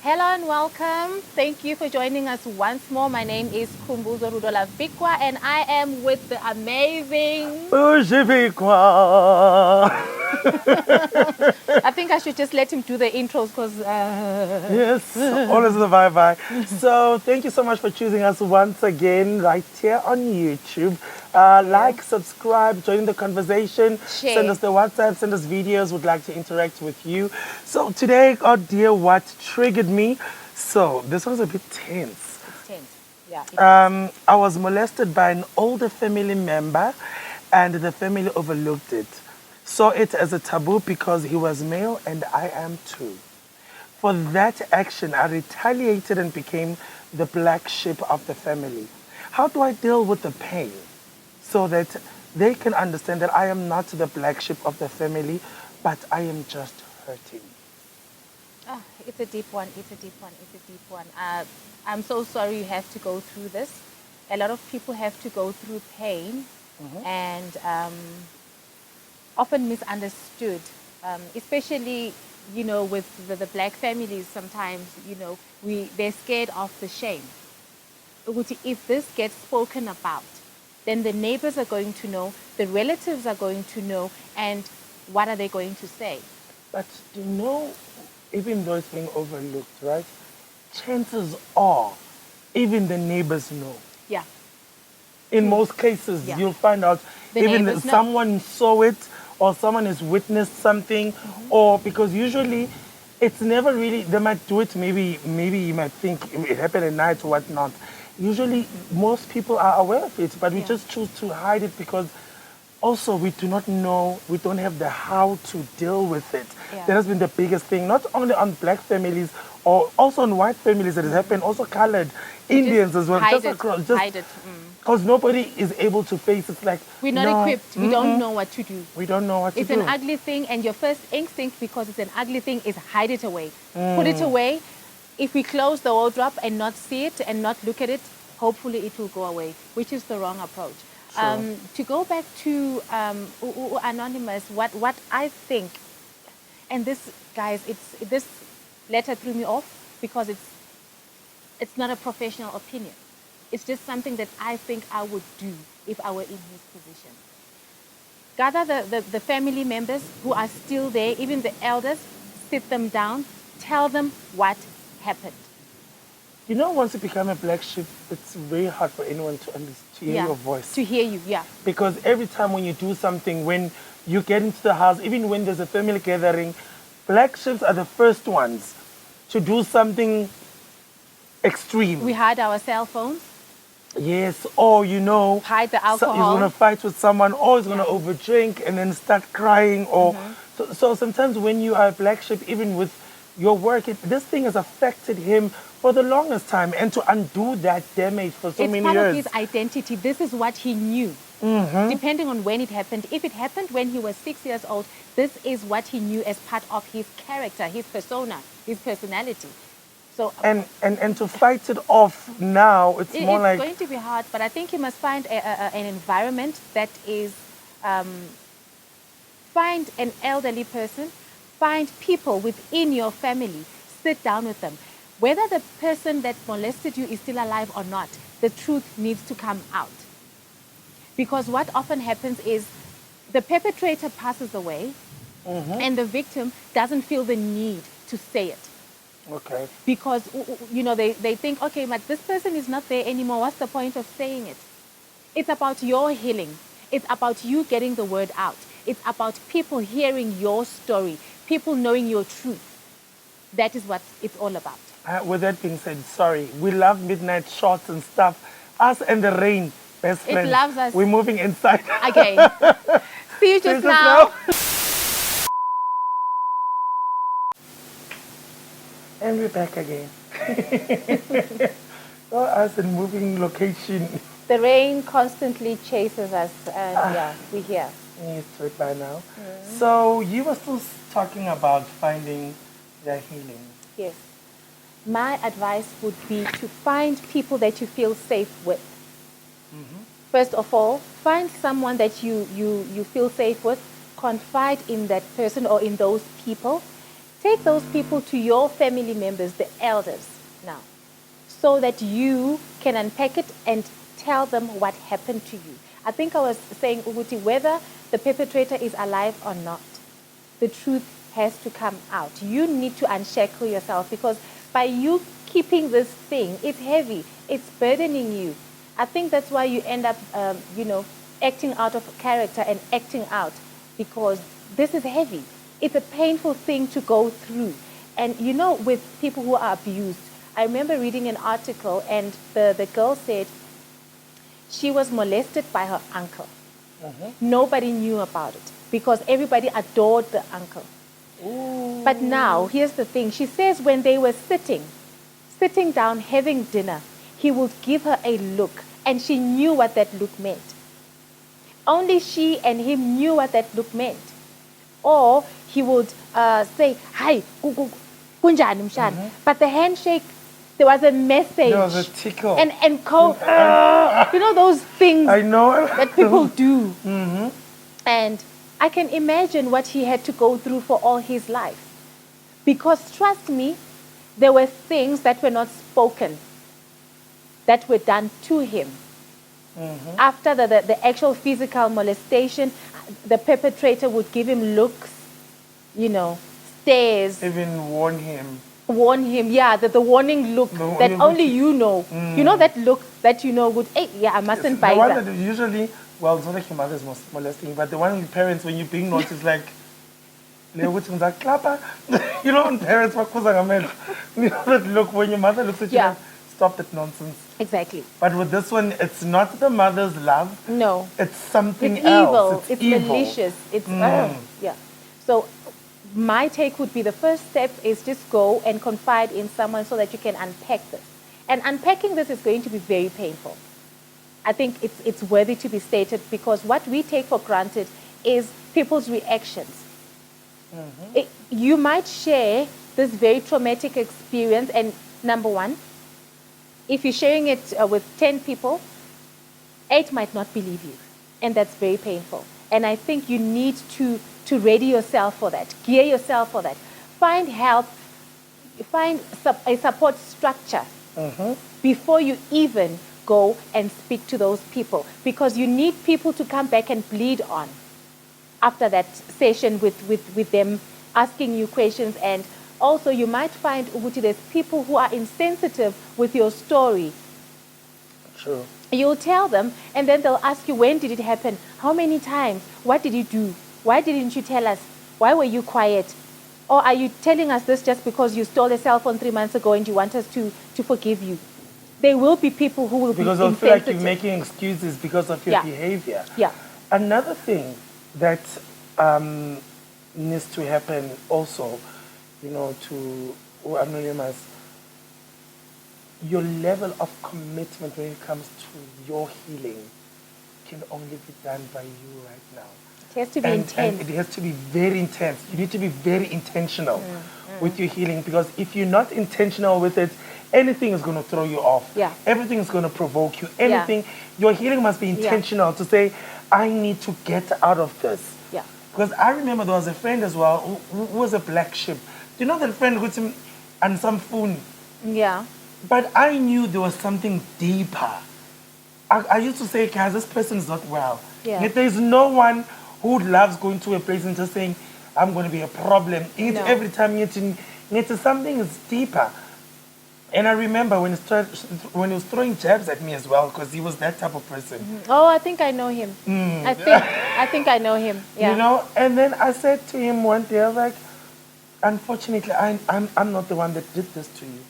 Hello and welcome. Thank you for joining us once more. My name is Kumbuzo Rudola Vikwa and I am with the amazing... I think I should just let him do the intros because... Yes, always the bye-bye. So thank you so much for choosing us once again right here on YouTube. Like, subscribe, join the conversation, Share. Send us the WhatsApp, send us videos. We'd like to interact with you. So today, oh dear, what triggered me? So this was a bit tense. It's tense. Yeah. I was molested by an older family member and the family overlooked it. Saw it as a taboo because he was male and I am too. For that action, I retaliated and became the black sheep of the family. How do I deal with the pain so that they can understand that I am not the black sheep of the family, but I am just hurting? Oh, it's a deep one. It's a deep one. It's a deep one. I'm so sorry you have to go through this. A lot of people have to go through pain and often misunderstood, especially, you know, with the black families. Sometimes, you know, they're scared of the shame. If this gets spoken about, then the neighbors are going to know, the relatives are going to know, and what are they going to say? But you know, even though it's being overlooked, right? Chances are, even the neighbors know. Yeah. In most cases, you'll find out even someone saw it or someone has witnessed something, or because usually it's never really, they might do it, maybe you might think it happened at night or whatnot. Usually most people are aware of it, but we just choose to hide it because also we do not know, we don't have the how to deal with it. Yeah. That has been the biggest thing, not only on black families or also on white families that has happened, also colored, Indians as well. Hide it. Because nobody is able to face it. Like, we're not equipped. We don't know what to do. We don't know what to do. It's an ugly thing, and your first instinct, because it's an ugly thing, is hide it away. Put it away. If we close the wardrobe and not see it and not look at it, hopefully it will go away, which is the wrong approach. Sure. To go back to Anonymous, what I think, and this, guys, this letter threw me off because it's not a professional opinion. It's just something that I think I would do if I were in his position. Gather the family members who are still there, even the elders, sit them down, tell them what happened. You know, once you become a black sheep, it's very hard for anyone to hear your voice. To hear you, yeah. Because every time when you do something, when you get into the house, even when there's a family gathering, black sheeps are the first ones to do something extreme. We hide our cell phones. Yes, or you know, hide the alcohol. He's gonna fight with someone, or he's gonna overdrink and then start crying. Or so sometimes when you are a black sheep, even with your work, this thing has affected him for the longest time, and to undo that damage for so many years. It's part of his identity. This is what he knew. Depending on when it happened. If it happened when he was 6 years old, this is what he knew as part of his character, his persona, his personality. So and to fight it off now, it's more like... It's going to be hard, but I think you must find an environment that is... find an elderly person, find people within your family, sit down with them. Whether the person that molested you is still alive or not, the truth needs to come out. Because what often happens is the perpetrator passes away and the victim doesn't feel the need to say it. Okay. Because, you know, they think, okay, but this person is not there anymore. What's the point of saying it? It's about your healing. It's about you getting the word out. It's about people hearing your story, people knowing your truth. That is what it's all about. With that being said, sorry, we love midnight shots and stuff. Us and the rain, best friends. It loves us. We're moving inside. Okay. See you just now. And we're back again. So us in moving location. The rain constantly chases us, and we're here. Used to it by now. So you were still talking about finding their healing. Yes. My advice would be to find people that you feel safe with. First of all, find someone that you feel safe with, confide in that person or in those people. Take those people to your family members, the elders, now, so that you can unpack it and tell them what happened to you. I think I was saying, Uguti, whether the perpetrator is alive or not, the truth has to come out. You need to unshackle yourself, because by you keeping this thing, it's heavy, it's burdening you. I think that's why you end up, acting out of character and acting out, because this is heavy. It's a painful thing to go through. And with people who are abused, I remember reading an article, and the girl said she was molested by her uncle. Nobody knew about it because everybody adored the uncle. Ooh. But now, here's the thing. She says when they were sitting down having dinner, he would give her a look, and she knew what that look meant. Only she and him knew what that look meant. Or he would say, hi, kunjani mshana. But the handshake, there was a message. There was a tickle. And those things I know that people do. And I can imagine what he had to go through for all his life. Because trust me, there were things that were not spoken that were done to him. After the actual physical molestation, the perpetrator would give him looks, stares. Even warn him. Yeah, the warning look that only you know. You know that look that would, hey, yeah, I mustn't buy that. The one that usually, well, it's not like your mother's molesting, but the one with parents, when you're being naughty, is like, when parents were that look, when your mother looks at you, like, stop that nonsense. Exactly. But with this one, it's not the mother's love. No. It's something else. It's evil. Malicious. It's, yeah. So my take would be the first step is just go and confide in someone so that you can unpack this. And unpacking this is going to be very painful. I think it's worthy to be stated, because what we take for granted is people's reactions. You might share this very traumatic experience, and number one, if you're sharing it with 10 people, 8 might not believe you. And that's very painful. And I think you need to ready yourself for that, gear yourself for that. Find help, find a support structure before you even go and speak to those people. Because you need people to come back and bleed on after that session with them asking you questions. And also, you might find, Uguti, there's people who are insensitive with your story. True. You'll tell them, and then they'll ask you, when did it happen? How many times? What did you do? Why didn't you tell us? Why were you quiet? Or are you telling us this just because you stole a cell phone 3 months ago and you want us to forgive you? There will be people who will because be they'll feel like you're making excuses because of your behavior. Yeah. Another thing that needs to happen also, to anonymous, your level of commitment when it comes to your healing can only be done by you right now. It has to be intense. And it has to be very intense. You need to be very intentional with your healing, because if you're not intentional with it, anything is going to throw you off. Yeah. Everything is going to provoke you. Anything. Your healing must be intentional to say, I need to get out of this. Yeah. Because I remember there was a friend as well who was a black sheep. Do you know that friend with him and some phone? Yeah. But I knew there was something deeper. I used to say, guys, this person is not well. Yeah. Yet there's no one who loves going to a place and just saying, I'm going to be a problem. No. Every time something is deeper. And I remember when he was throwing jabs at me as well, because he was that type of person. Oh, I think I know him. I think I know him. Yeah. And then I said to him one day, I was like, unfortunately, I'm not the one that did this to you.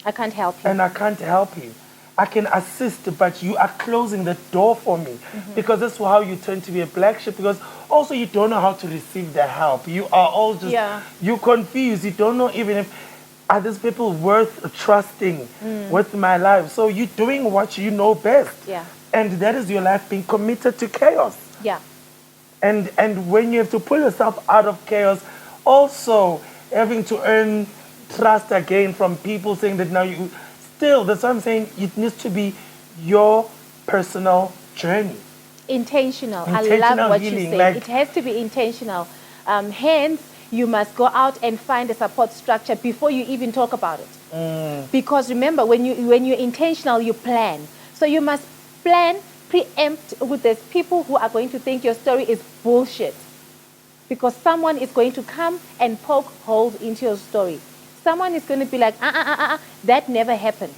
I can't help you. And I can't help you. I can assist, but you are closing the door for me. Because that's how you turn to be a black sheep. Because also you don't know how to receive the help. You are all just, you're confused. You don't know even if, are these people worth trusting with my life? So you're doing what you know best. Yeah. And that is your life being committed to chaos. Yeah. And when you have to pull yourself out of chaos, also having to earn trust again from people saying that now you... Still, that's what I'm saying. It needs to be your personal journey. Intentional. I love what you say. It has to be intentional. Hence, you must go out and find a support structure before you even talk about it. Because remember, when you're intentional, you plan. So you must plan, preempt with these people who are going to think your story is bullshit. Because someone is going to come and poke holes into your story. Someone is going to be like, that never happened.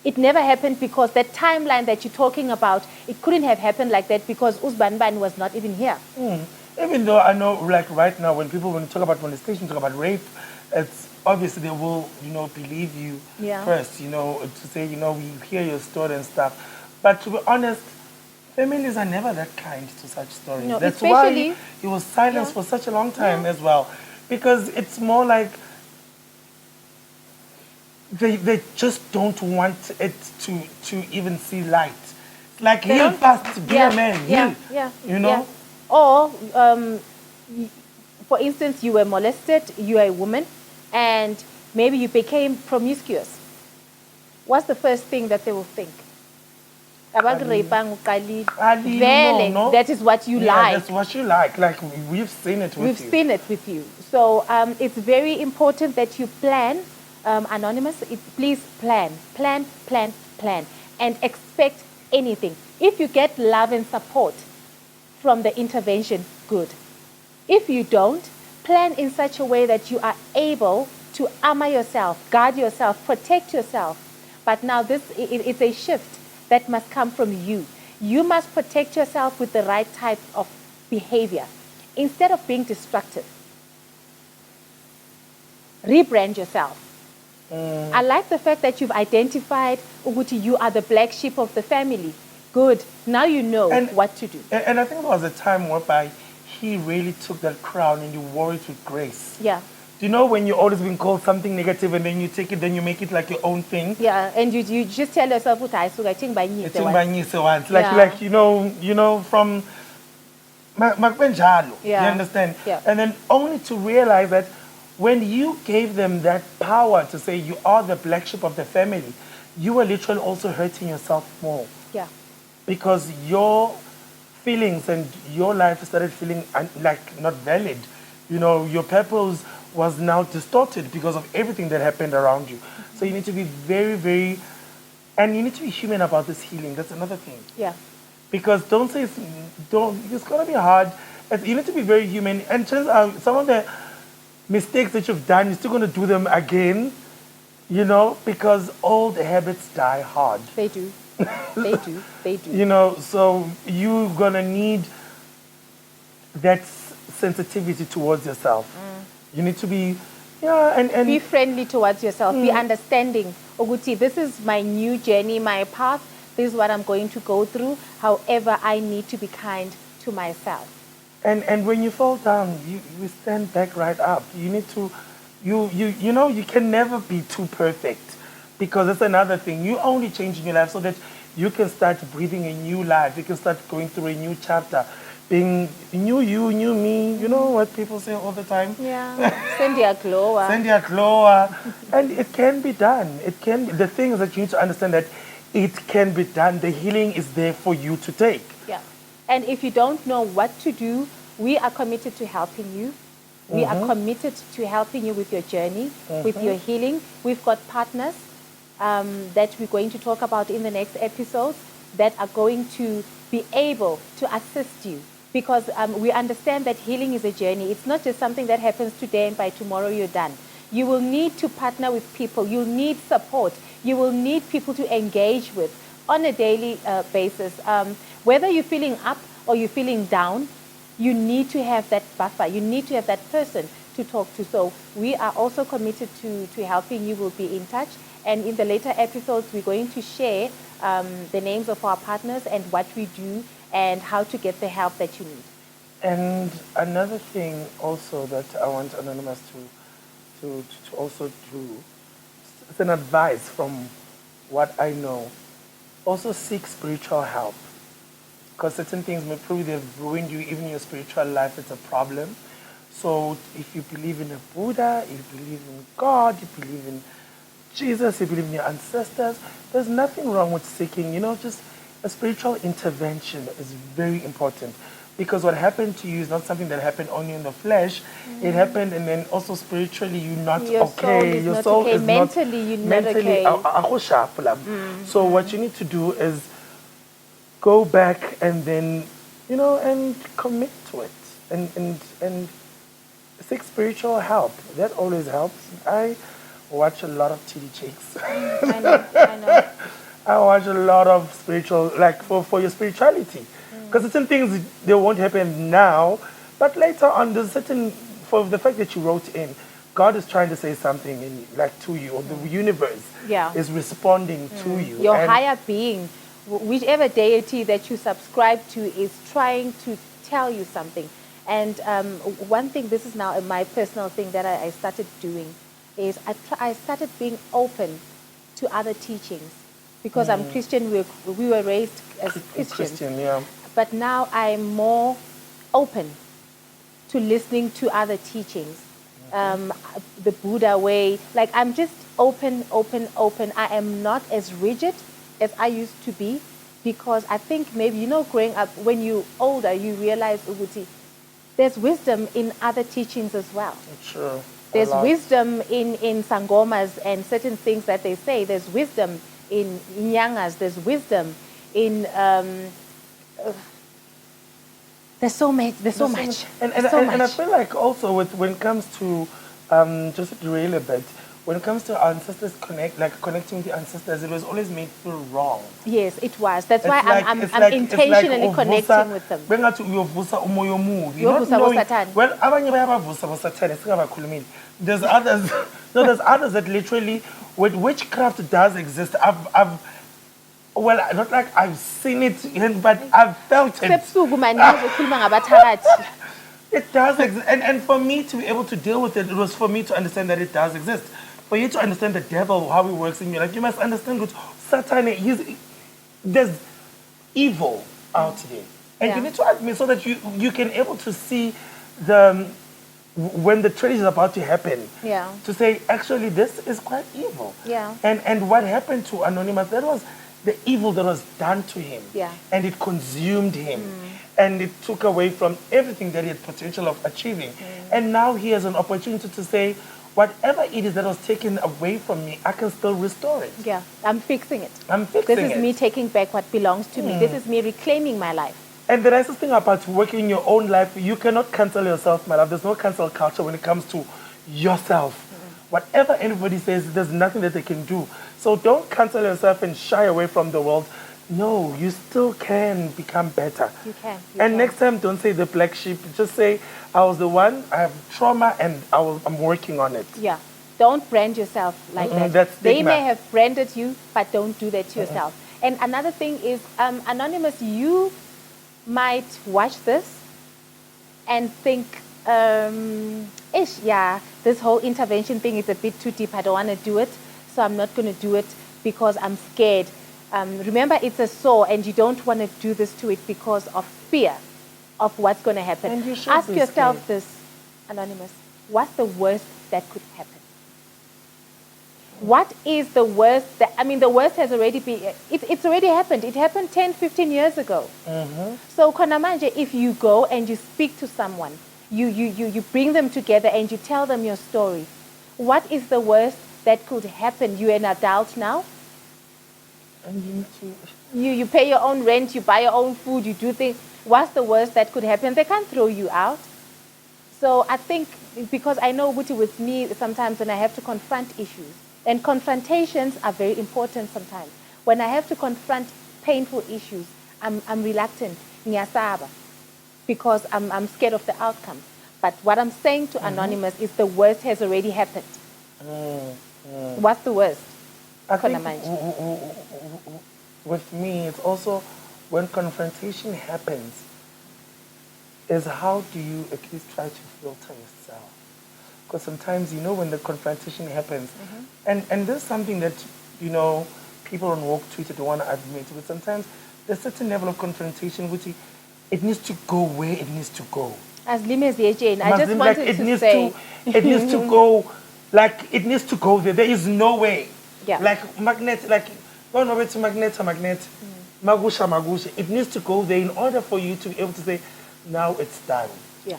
It never happened because that timeline that you're talking about, it couldn't have happened like that because Uzbanban was not even here. Even though I know, like right now, when you talk about molestation, talk about rape, it's obviously they will, believe you first, to say, we hear your story and stuff. But to be honest, families are never that kind to such stories. No, That's why especially- he was silenced for such a long time as well. Because it's more like they just don't want it to even see light. Like, heal fast, be a man, heal. Yeah. Or, for instance, you were molested, you are a woman, and maybe you became promiscuous. What's the first thing that they will think? Vele, no. that is what you like. That's what you like. Like, we've seen it with you. We've seen it with you. So it's very important that you plan, Anonymous. Please plan, and expect anything. If you get love and support from the intervention, good. If you don't, plan in such a way that you are able to armor yourself, guard yourself, protect yourself. But now it's a shift that must come from you. You must protect yourself with the right type of behavior. Instead of being destructive, rebrand yourself. I like the fact that you've identified Uguti, you are the black sheep of the family. Good. Now you know what to do. And I think there was a time whereby he really took that crown and you wore it with grace. Yeah. Do you know when you've always been called something negative and then you take it, then you make it like your own thing? Yeah, and you just tell yourself, I think by you. Like you know, from Makbenjalo. You understand? Yeah. And then only to realize that when you gave them that power to say you are the black sheep of the family, you were literally also hurting yourself more. Yeah. Because your feelings and your life started feeling like not valid. Your purpose was now distorted because of everything that happened around you. So you need to be very, very, and you need to be human about this healing. That's another thing. Yeah. Because it's gonna be hard. You need to be very human. And chances are, some of the mistakes that you've done, you're still gonna do them again. Because old habits die hard. They do. They do. So you're gonna need that sensitivity towards yourself. You need to be, and be friendly towards yourself. Be understanding. Oguti, this is my new journey, my path. This is what I'm going to go through. However, I need to be kind to myself. And when you fall down, you stand back right up. You need to, you can never be too perfect, because that's another thing. You only changing your life so that you can start breathing a new life. You can start going through a new chapter. Being new you, new me. You know what people say all the time? Yeah. Send your glow. Send your glow. And it can be done. It can be. The thing is that you need to understand that it can be done. The healing is there for you to take. Yeah. And if you don't know what to do, we are committed to helping you. We are committed to helping you with your journey, with your healing. We've got partners that we're going to talk about in the next episodes that are going to be able to assist you. Because we understand that healing is a journey. It's not just something that happens today and by tomorrow you're done. You will need to partner with people. You'll need support. You will need people to engage with on a daily basis. Whether you're feeling up or you're feeling down, you need to have that buffer. You need to have that person to talk to. So we are also committed to helping you. We'll be in touch. And in the later episodes, we're going to share the names of our partners and what we do and how to get the help that you need. And another thing also that I want Anonymous to also do, it's an advice from what I know. Also seek spiritual help. Because certain things may prove they've ruined you, even your spiritual life, it's a problem. So if you believe in a Buddha, if you believe in God, you believe in Jesus, you believe in your ancestors, there's nothing wrong with seeking, just a spiritual intervention is very important. because what happened to you is not something that happened only in the flesh. It happened, and then also spiritually you're not Your soul okay. is Your not soul okay. is not Mentally, you're not mentally. okay. So what you need to do is go back and then, and commit to it, and seek spiritual help. That always helps. I watch a lot of TD chicks. I know, I know. I watch a lot of spiritual, like for your spirituality. Because certain things, they won't happen now, but later on, there's certain, for the fact that you wrote in, God is trying to say something like to you, or the universe Yeah. is responding to you. Your And higher being, whichever deity that you subscribe to, is trying to tell you something. And one thing, this is now my personal thing that I started doing, is I started being open to other teachings. Because I'm Christian, we were raised as Christians. Christian, yeah. But now I'm more open to listening to other teachings. The Buddha way, like I'm just open. I am not as rigid as I used to be, because I think maybe, growing up, when you're older, you realize, Uguti, there's wisdom in other teachings as well. True. There's wisdom in sangomas and certain things that they say. There's wisdom in nyangas. There's wisdom in there's so much. And I feel like also when it comes to just to derail a bit, when it comes to our ancestors connecting with the ancestors, it was always made feel wrong. Yes, it was. That's why I'm it's intentionally like connecting with them. Bengathi uyovusa umoya omubi. Uyovusa Not knowing- boSathane. Well, abanye bayabavusa boSathane, singabakhulumeli. There's others. No, there's others that literally, with witchcraft does exist. Well, not like I've seen it, but I've felt it. Sebusuku manje uzokhuluma ngabathakathi. It does exist. And for me to be able to deal with it, it was for me to understand that it does exist. For you to understand the devil, how he works in your life, you must understand that Satan, there's evil out there. And Yeah. you need to admit so that you can able to see when the tragedy is about to happen. Yeah. To say, actually, this is quite evil. Yeah. And what happened to Anonymous, that was the evil that was done to him. Yeah. And it consumed him. And it took away from everything that he had potential of achieving. And now he has an opportunity to say, whatever it is that was taken away from me, I can still restore it. Yeah, I'm fixing it. I'm fixing This is it. me taking back what belongs to me. This is me reclaiming my life. And the nicest thing about working in your own life, you cannot cancel yourself, my love. There's no cancel culture when it comes to yourself. Whatever anybody says, there's nothing that they can do. So don't cancel yourself and shy away from the world. No, you still can become better. You can. And next time, don't say the black sheep. Just say, I was the one, I have trauma, and I'm working on it. Yeah. Don't brand yourself like that. That's They stigma. may have branded you, but don't do that to yourself. And another thing is, Anonymous, you might watch this and think, this whole intervention thing is a bit too deep. I don't want to do it, so I'm not going to do it because I'm scared. Remember, it's a sore, and you don't want to do this to it because of fear of what's going to happen. And you should Ask be yourself scared. this, Anonymous, what's the worst that could happen? What is the worst that, the worst has already been, it's already happened. It happened 10, 15 years ago. So, Konamanje, if you go and you speak to someone, you bring them together and you tell them your story, what is the worst that could happen? You're an adult now. And you need to... You pay your own rent, you buy your own food, you do things. What's the worst that could happen? They can't throw you out. So I think, because I know with me, sometimes when I have to confront issues, and confrontations are very important sometimes. When I have to confront painful issues, I'm reluctant, ngiyasaba, because I'm scared of the outcome. But what I'm saying to Anonymous is the worst has already happened. What's the worst? I think with me, it's also when confrontation happens, is how do you at least try to filter yourself? Because sometimes, when the confrontation happens, and this is something that, people on Walk Twitter don't want to admit, but sometimes there's a certain level of confrontation which it needs to go where it needs to go. As Limes Jane, I just wanted to say... it needs to go, it needs to go there. There is no way. Yeah. Like magnet, go to magnet, magusha. It needs to go there in order for you to be able to say, now it's done. Yeah.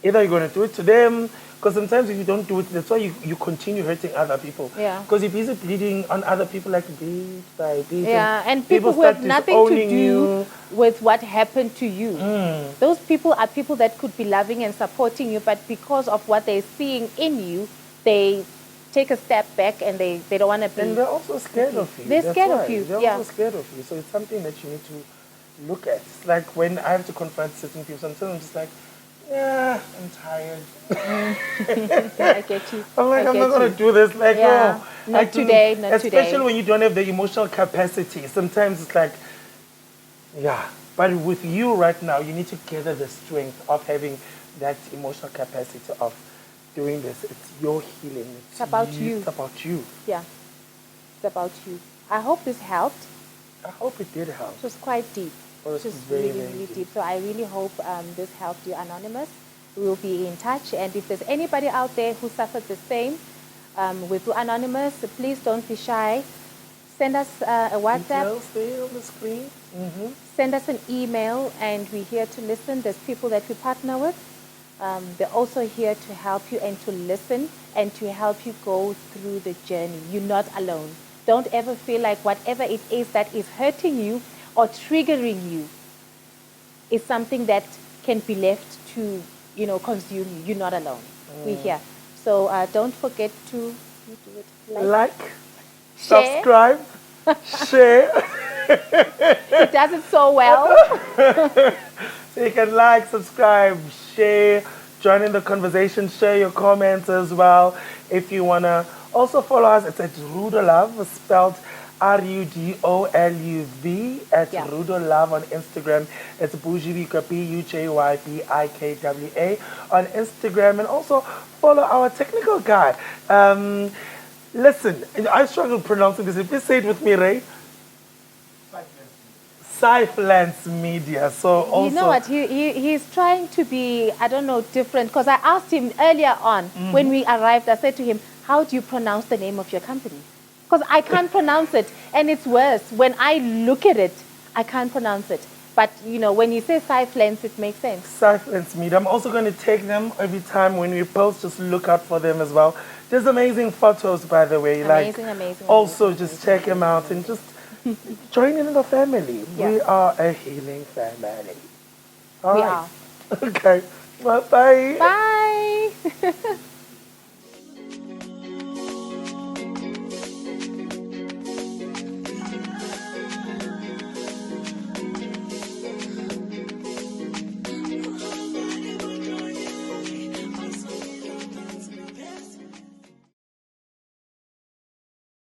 Either you're going to do it to them, because sometimes if you don't do it, that's why you continue hurting other people. Yeah. Because you're busy bleeding on other people like bit by bit. Yeah, and people who start have nothing to disowning do you. with what happened to you. Those people are people that could be loving and supporting you, but because of what they're seeing in you, they take a step back and they don't want to be. And they're also scared of you. They're That's scared why. of you. They're Yeah. also scared of you. So it's something that you need to look at. It's like when I have to confront certain people, sometimes I'm just like, yeah, I'm tired. I get you. I'm like, I I'm get not going you. to do this. Like, Yeah. no. Not today, not Especially today. when you don't have the emotional capacity. Sometimes it's like, yeah. But with you right now, you need to gather the strength of having that emotional capacity of doing this. It's your healing. It's about you. It's about you. Yeah. It's about you. I hope this helped. I hope it did help. It was quite deep. It was Just very, really, very really deep. deep. So I really hope this helped you, Anonymous. We will be in touch. And if there's anybody out there who suffered the same with Anonymous, please don't be shy. Send us a WhatsApp. Details there on the screen. Send us an email, and we're here to listen. There's people that we partner with. They're also here to help you and to listen and to help you go through the journey. You're not alone. Don't ever feel like whatever it is that is hurting you or triggering you is something that can be left to, consume you. You're not alone. We're here. So don't forget to you do it, Like, share. subscribe, share. It does it so well. So you can like, subscribe, share, join in the conversation, share your comments as well. If you want to also follow us, it's at Rudolove, spelled RUDOLUV, at Yeah. Rudolove on Instagram. It's Bujibika, BUJYBIKWA on Instagram. And also follow our technical guy. Listen, I struggle pronouncing this. Please say it with me, Ray. Cyflance Media. So also, You know what? He's trying to be, I don't know, different. Because I asked him earlier on when we arrived, I said to him, how do you pronounce the name of your company? Because I can't pronounce it. And it's worse. When I look at it, I can't pronounce it. But, when you say Cyflance, it makes sense. Cyflance Media. I'm also going to take them every time when we post. Just look out for them as well. There's amazing photos, by the way. Amazing. Also, just check them out and just join in the family. Yeah. We are a healing family. All We right. are. Okay. Well, bye. Bye.